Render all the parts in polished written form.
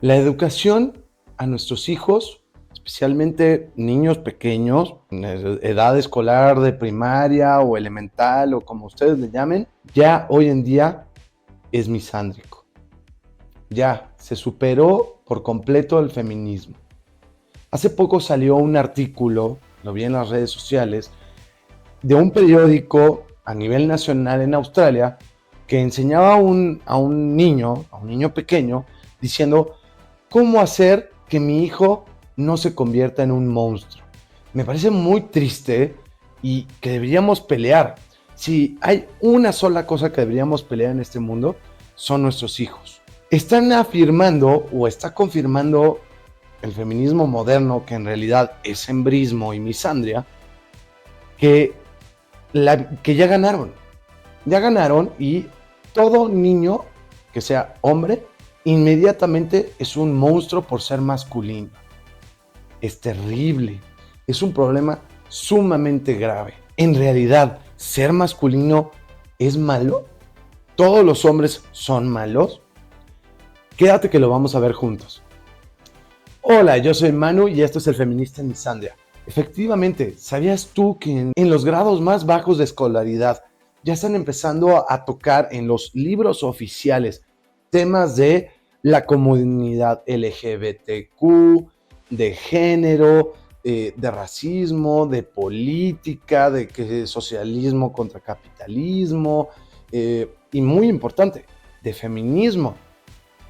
La educación a nuestros hijos, especialmente niños pequeños, en edad escolar de primaria o elemental o como ustedes le llamen, ya hoy en día es misándrico. Ya se superó por completo el feminismo. Hace poco salió un artículo, lo vi en las redes sociales, de un periódico a nivel nacional en Australia que enseñaba a un niño pequeño, diciendo cómo hacer que mi hijo no se convierta en un monstruo. Me parece muy triste y que deberíamos pelear. Si hay una sola cosa que deberíamos pelear en este mundo, son nuestros hijos. Están afirmando o está confirmando el feminismo moderno, que en realidad es embrismo y misandria, que, que ya ganaron y todo niño que sea hombre inmediatamente es un monstruo por ser masculino. Es terrible, es un problema sumamente grave. En realidad, ser masculino es malo. ¿Todos los hombres son malos? Quédate que lo vamos a ver juntos. Hola, yo soy Manu y esto es el Feminista en Misandria. Efectivamente, ¿sabías tú que en los grados más bajos de escolaridad ya están empezando a tocar en los libros oficiales temas de la comunidad LGBTQ, de género, de racismo, de política, de socialismo contra capitalismo y muy importante, de feminismo?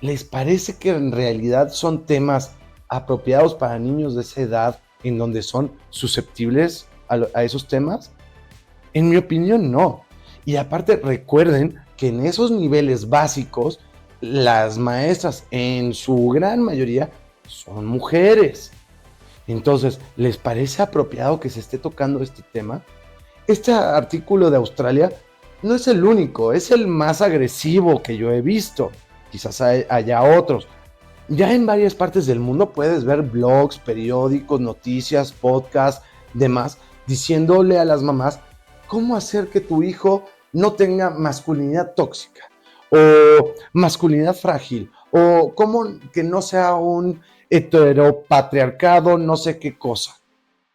¿Les parece que en realidad son temas apropiados para niños de esa edad en donde son susceptibles a esos temas? En mi opinión, no. Y aparte, recuerden que en esos niveles básicos, las maestras, en su gran mayoría, son mujeres. Entonces, ¿les parece apropiado que se esté tocando este tema? Este artículo de Australia no es el único, es el más agresivo que yo he visto. Quizás haya otros. Ya en varias partes del mundo puedes ver blogs, periódicos, noticias, podcasts, demás, diciéndole a las mamás cómo hacer que tu hijo no tenga masculinidad tóxica o masculinidad frágil o cómo que no sea un heteropatriarcado, no sé qué cosa.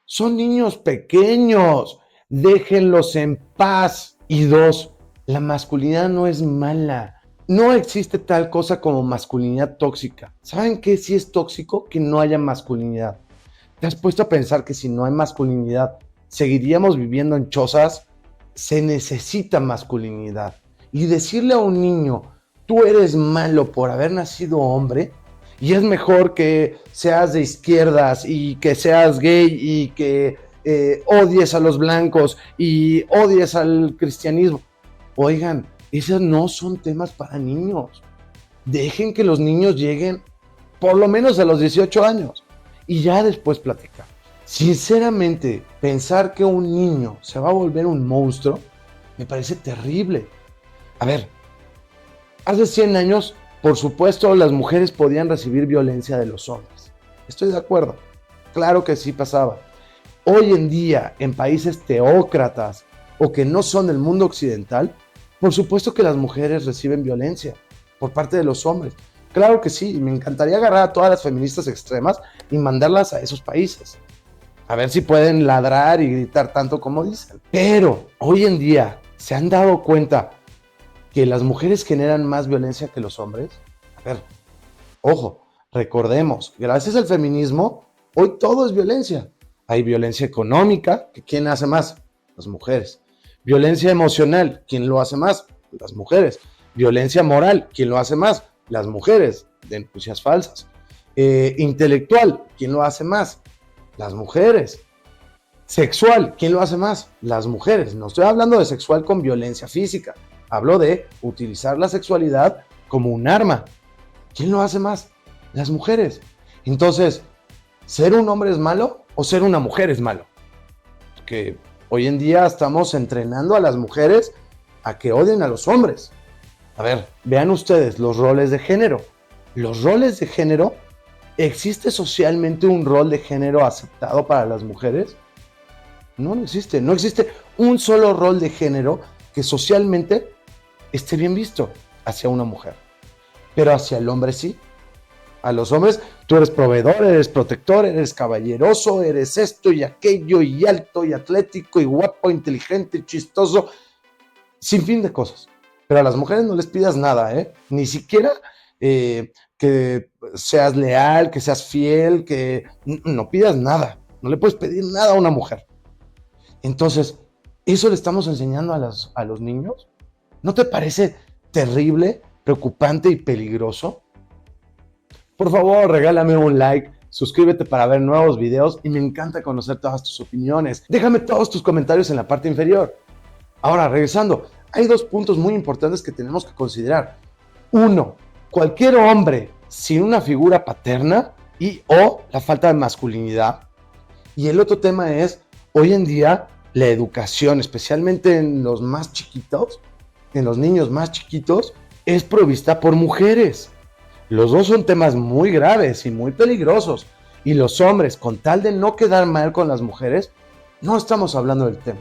Son niños pequeños, déjenlos en paz. Y dos, la masculinidad no es mala. No existe tal cosa como masculinidad tóxica. ¿Saben qué sí es tóxico? Que no haya masculinidad. ¿Te has puesto a pensar que si no hay masculinidad, seguiríamos viviendo en chozas? Se necesita masculinidad. Y decirle a un niño, tú eres malo por haber nacido hombre, y es mejor que seas de izquierdas y que seas gay y que odies a los blancos y odies al cristianismo. Oigan, esos no son temas para niños. Dejen que los niños lleguen por lo menos a los 18 años y ya después platicar. Sinceramente, pensar que un niño se va a volver un monstruo me parece terrible. A ver, hace 100 años, por supuesto, las mujeres podían recibir violencia de los hombres. Estoy de acuerdo. Claro que sí pasaba. Hoy en día, en países teócratas o que no son del mundo occidental, por supuesto que las mujeres reciben violencia por parte de los hombres. Claro que sí, y me encantaría agarrar a todas las feministas extremas y mandarlas a esos países. A ver si pueden ladrar y gritar tanto como dicen. Pero hoy en día, ¿se han dado cuenta que las mujeres generan más violencia que los hombres? A ver, ojo, recordemos, gracias al feminismo, hoy todo es violencia. Hay violencia económica, que ¿quién hace más? Las mujeres. Violencia emocional, ¿quién lo hace más? Las mujeres. Violencia moral, ¿quién lo hace más? Las mujeres, denuncias falsas. Intelectual, ¿quién lo hace más? Las mujeres. Sexual, ¿quién lo hace más? Las mujeres. No estoy hablando de sexual con violencia física. Hablo de utilizar la sexualidad como un arma. ¿Quién lo hace más? Las mujeres. Entonces, ¿ser un hombre es malo o ser una mujer es malo? Porque hoy en día estamos entrenando a las mujeres a que odien a los hombres. A ver, vean ustedes los roles de género. Los roles de género, ¿existe socialmente un rol de género aceptado para las mujeres? No, no existe. No existe un solo rol de género que socialmente esté bien visto hacia una mujer. Pero hacia el hombre sí. A los hombres, tú eres proveedor, eres protector, eres caballeroso, eres esto y aquello, y alto, y atlético, y guapo, inteligente, y chistoso, sin fin de cosas. Pero a las mujeres no les pidas nada, ¿eh? Ni siquiera que seas leal, que seas fiel, que no pidas nada. No le puedes pedir nada a una mujer. Entonces, ¿eso le estamos enseñando a los niños? ¿No te parece terrible, preocupante y peligroso? Por favor, regálame un like, suscríbete para ver nuevos videos y me encanta conocer todas tus opiniones. Déjame todos tus comentarios en la parte inferior. Ahora, regresando, hay dos puntos muy importantes que tenemos que considerar. Uno, cualquier hombre sin una figura paterna o la falta de masculinidad. Y el otro tema es, hoy en día, la educación, especialmente en los más chiquitos, en los niños más chiquitos, es provista por mujeres. Los dos son temas muy graves y muy peligrosos. Y los hombres, con tal de no quedar mal con las mujeres, no estamos hablando del tema.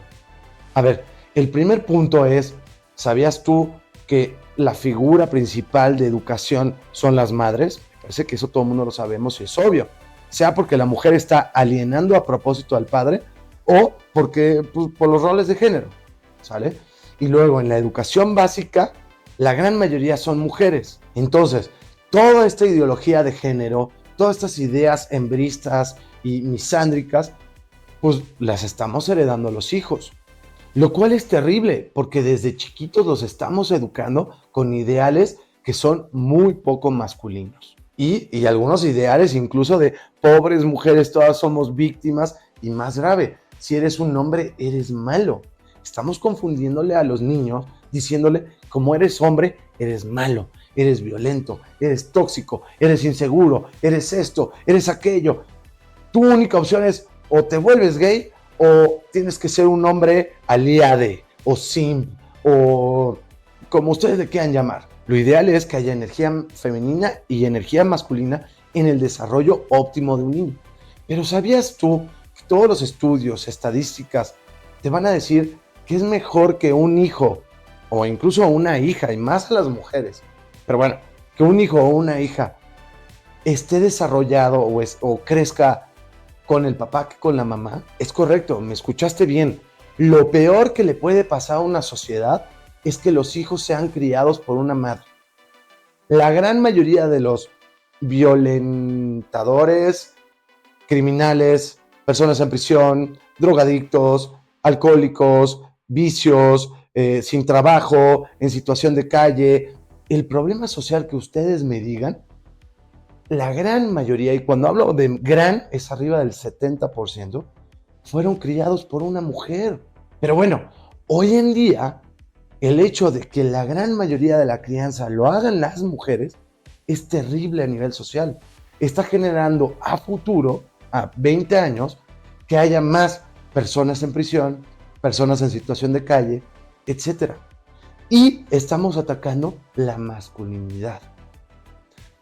A ver, el primer punto es, ¿sabías tú que la figura principal de educación son las madres? Me parece que eso todo el mundo lo sabemos y es obvio. Sea porque la mujer está alienando a propósito al padre o porque pues, por los roles de género, ¿sale? Y luego en la educación básica, la gran mayoría son mujeres. Entonces, toda esta ideología de género, todas estas ideas hembristas y misándricas, pues las estamos heredando a los hijos. Lo cual es terrible, porque desde chiquitos los estamos educando con ideales que son muy poco masculinos. Y algunos ideales incluso de pobres mujeres, todas somos víctimas, y más grave, si eres un hombre, eres malo. Estamos confundiéndole a los niños, diciéndole, como eres hombre, eres malo, eres violento, eres tóxico, eres inseguro, eres esto, eres aquello. Tu única opción es o te vuelves gay o tienes que ser un hombre aliade o simp o como ustedes le quieran llamar. Lo ideal es que haya energía femenina y energía masculina en el desarrollo óptimo de un niño. Pero ¿sabías tú que todos los estudios, estadísticas, te van a decir que es mejor que un hijo o incluso una hija, y más a las mujeres, pero bueno, que un hijo o una hija esté desarrollado o crezca con el papá que con la mamá? Es correcto, me escuchaste bien. Lo peor que le puede pasar a una sociedad es que los hijos sean criados por una madre. La gran mayoría de los violentadores, criminales, personas en prisión, drogadictos, alcohólicos, vicios, sin trabajo, en situación de calle, el problema social que ustedes me digan, la gran mayoría, y cuando hablo de gran, es arriba del 70%, fueron criados por una mujer. Pero bueno, hoy en día, el hecho de que la gran mayoría de la crianza lo hagan las mujeres es terrible a nivel social. Está generando a futuro, a 20 años, que haya más personas en prisión, personas en situación de calle, etc. Y estamos atacando la masculinidad.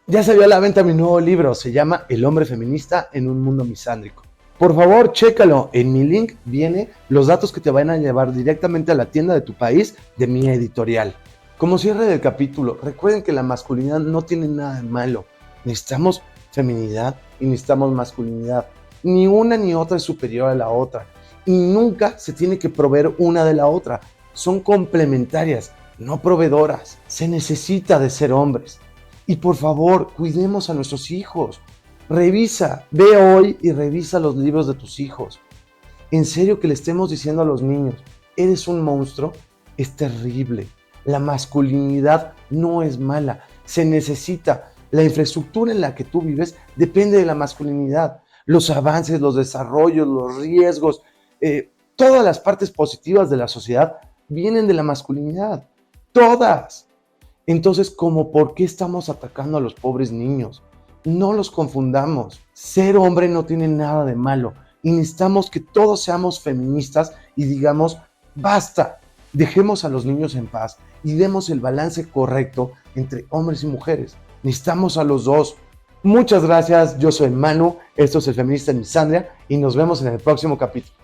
Ya salió a la venta mi nuevo libro, se llama El hombre feminista en un mundo misándrico. Por favor, chécalo, en mi link vienen los datos que te van a llevar directamente a la tienda de tu país de mi editorial. Como cierre del capítulo, recuerden que la masculinidad no tiene nada de malo. Necesitamos feminidad y necesitamos masculinidad. Ni una ni otra es superior a la otra. Y nunca se tiene que proveer una de la otra. Son complementarias, no proveedoras. Se necesita de ser hombres. Y por favor, cuidemos a nuestros hijos. Revisa, ve hoy y revisa los libros de tus hijos. En serio que le estemos diciendo a los niños, eres un monstruo, es terrible. La masculinidad no es mala, se necesita. La infraestructura en la que tú vives depende de la masculinidad. Los avances, los desarrollos, los riesgos, todas las partes positivas de la sociedad vienen de la masculinidad. Todas. Entonces, ¿por qué estamos atacando a los pobres niños? No los confundamos. Ser hombre no tiene nada de malo. Y necesitamos que todos seamos feministas y digamos, basta, dejemos a los niños en paz y demos el balance correcto entre hombres y mujeres. Necesitamos a los dos. Muchas gracias, yo soy Manu, esto es El Feminista en Misandria y nos vemos en el próximo capítulo.